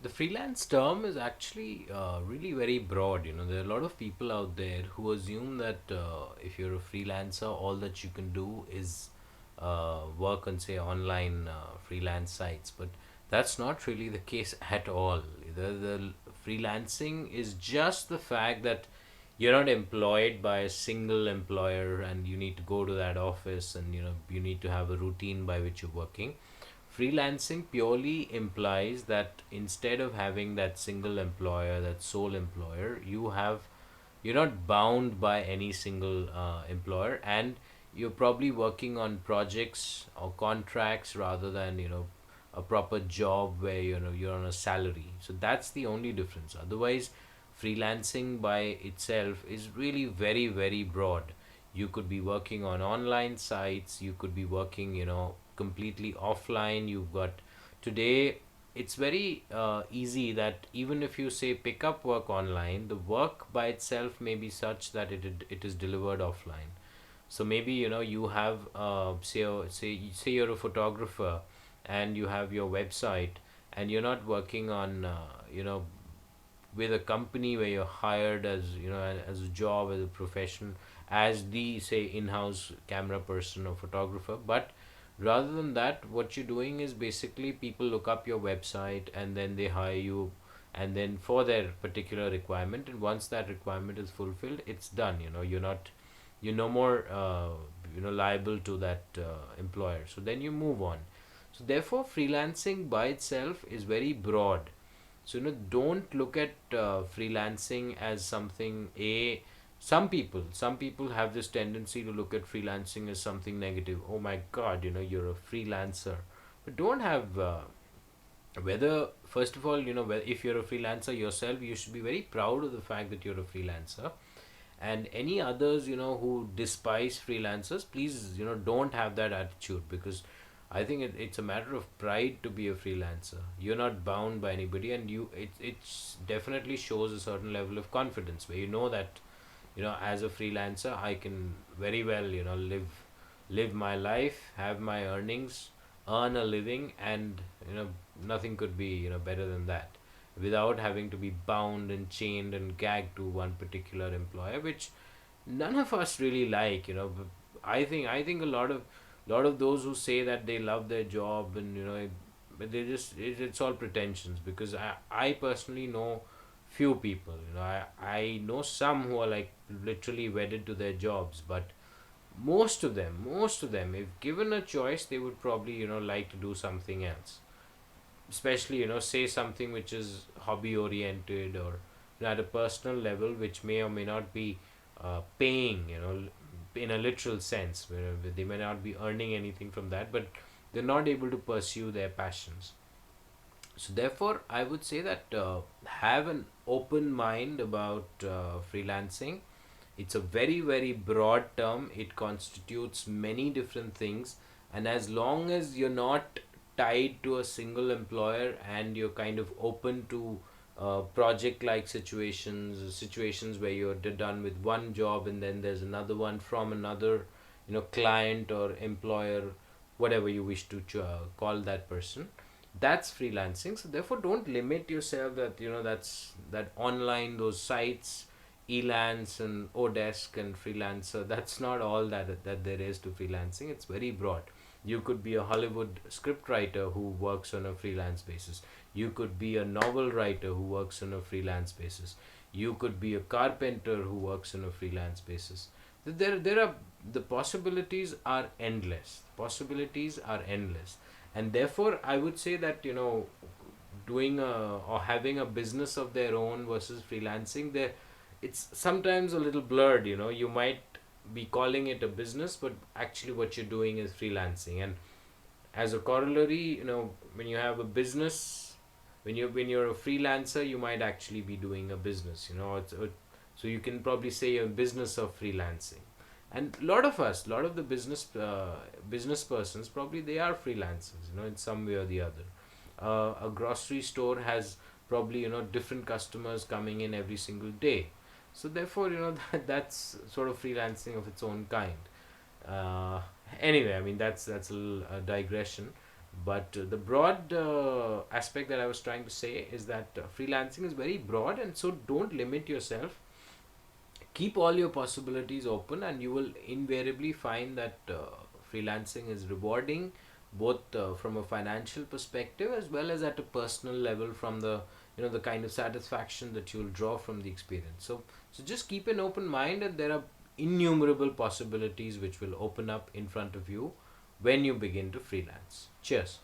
The freelance term is actually really very broad. There are a lot of people out there who assume that if you're a freelancer, all that you can do is work on, say, online freelance sites. But that's not really the case at all. The freelancing is just the fact that you're not employed by a single employer and you need to go to that office, and you need to have a routine by which you're working. Freelancing purely implies that instead of having that single employer, that sole employer, you're not bound by any single employer, and you're probably working on projects or contracts rather than a proper job where you're on a salary. So that's the only difference. Otherwise, freelancing by itself is really very, very broad. You could be working on online sites, you could be working completely offline. You've got today, it's very easy that even if you say pick up work online, the work by itself may be such that it is delivered offline. So maybe you have say you're a photographer and you have your website, and you're not working on with a company where you're hired as as a job, as a profession, as the, say, in-house camera person or photographer. But rather than that, what you're doing is basically people look up your website and then they hire you, and then for their particular requirement, and once that requirement is fulfilled, it's done. You're no more liable to that employer, so then you move on. So therefore, freelancing by itself is very broad. So don't look at freelancing as something. Some people have this tendency to look at freelancing as something negative. Oh my God, you're a freelancer. But don't have whether first of all, if you're a freelancer yourself, you should be very proud of the fact that you're a freelancer. And any others who despise freelancers, please don't have that attitude, because I think it's a matter of pride to be a freelancer. You're not bound by anybody, and it's definitely shows a certain level of confidence where you know that as a freelancer I can very well live my life, have my earnings, earn a living, and nothing could be better than that, without having to be bound and chained and gagged to one particular employer, which none of us really like. But I think a lot of those who say that they love their job, and but it's all pretensions, because I personally know few people. I know some who are like literally wedded to their jobs, but most of them, if given a choice, they would probably like to do something else, especially say something which is hobby oriented, or at a personal level, which may or may not be paying in a literal sense, where they may not be earning anything from that, but they're not able to pursue their passions. So therefore, I would say that have an open mind about freelancing. It's a very, very broad term. It constitutes many different things, and as long as you're not tied to a single employer, and you're kind of open to project-like situations where you're done with one job, and then there's another one from another client or employer, whatever you wish to call that person, that's freelancing. So therefore, don't limit yourself that that online, those sites, Elance and oDesk and freelancer, that's not all that there is to freelancing. It's very broad. You could be a Hollywood script writer who works on a freelance basis. You could be a novel writer who works on a freelance basis. You could be a carpenter who works on a freelance basis. There are the possibilities are endless. Possibilities are endless, and therefore I would say that doing a or having a business of their own versus freelancing, there it's sometimes a little blurred. You might be calling it a business, but actually what you're doing is freelancing. And as a corollary, when you have a business, when you're a freelancer, you might actually be doing a business. So you can probably say a business of freelancing. And a lot of the business persons, probably they are freelancers, in some way or the other. A grocery store has probably different customers coming in every single day, so therefore that's sort of freelancing of its own kind. uh, Anyway, I mean, that's a little digression. But the broad aspect that I was trying to say is that freelancing is very broad, and so don't limit yourself. Keep all your possibilities open, and you will invariably find that freelancing is rewarding, both from a financial perspective as well as at a personal level, from the the kind of satisfaction that you'll draw from the experience. So just keep an open mind, and there are innumerable possibilities which will open up in front of you when you begin to freelance. Cheers.